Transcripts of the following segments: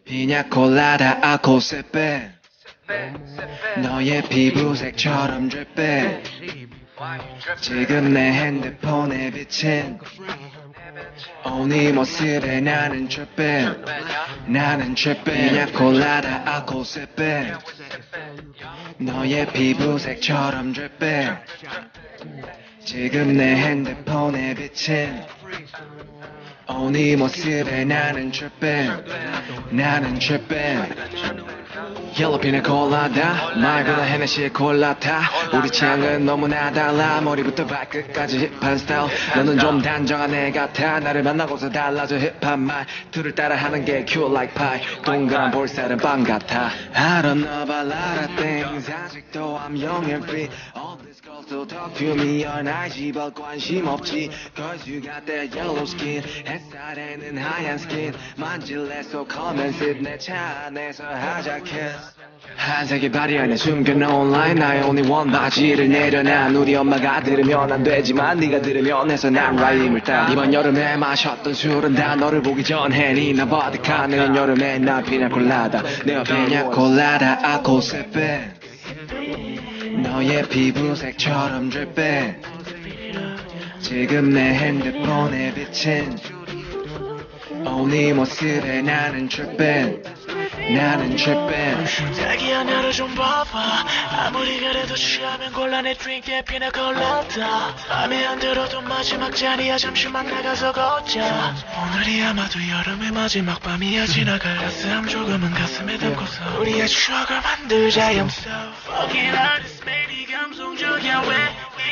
피냐콜라다 아코세페 너의 피부색처럼 dripping 지금 내 핸드폰에 비친 네 모습에 나는 tripping 피냐콜라다 아코세페 너의 피부색처럼 dripping 지금 내 핸드폰에 비친 네 모습에 나는 tripping Yellow pina colada 말보다 헤네시의 콜라타 우리 취향은 너무나 달라 머리부터 발끝까지 힙한 스타일 너는 좀 단정한 애 같아 나를 만나고서 달라져 힙한 말투를 따라하는 게 cute like pie 동그란 볼살은 빵 같아 I don't know about a lot of things 아직도 I'm young and free All these girls still talk to me on IG but 관심 없지 Cause you got that yellow skin 햇살에는 하얀 skin 만질래 so come and sit 내 차 안에서 하자 kiss 한색의 바리 안에 숨겨놓은 line 나의 only one 바지를 내려놔 우리 엄마가 들으면 안 되지만 네가 들으면 해서 난 라임을 따 이번 여름에 마셨던 술은 다 너를 보기 전에 니나 버디카 내년 여름에 나 피냐콜라다 내 피냐콜라다 아코세페 너의 피부색처럼 dripping 지금 내 핸드폰에 비친 네 모습에 나는 tripping 자기야 나를 좀 봐봐 아무리 그래도 취하면 곤란해 drink that pina colada 맘에 안 들어도 마지막 자리야 잠시만 나가서 걷자 오늘이 아마도 여름의 마지막 밤이야 지나갈 가슴 조금은 가슴에 담고서 우리의 추억을 만들자 I'm so fucking artist 매일 감성적이야 왜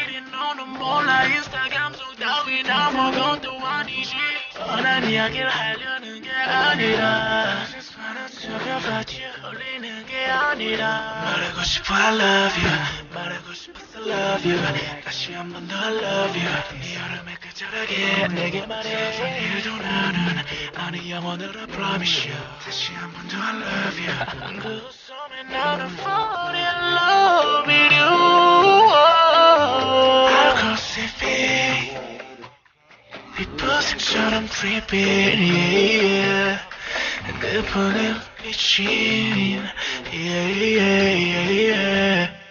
이리 너는 몰라 인스타 감성 따윈 아무것도 아니지 뻔한 이야기를 하려는 게 아니라 흘리는 게 아니라 말하고 싶어 I love you 말하고 싶어서 love you 다시 한 번 더 I love you 이 여름의 끝자락에 내게 말해 일도 나는 아니 영원으로 I promise you 다시 한 번 더 I love you 그 웃음에 나는 fall in love with you 알코올이 빛보색처럼 dripping yeah. 내 폰에 비친 yeah, yeah, yeah, yeah.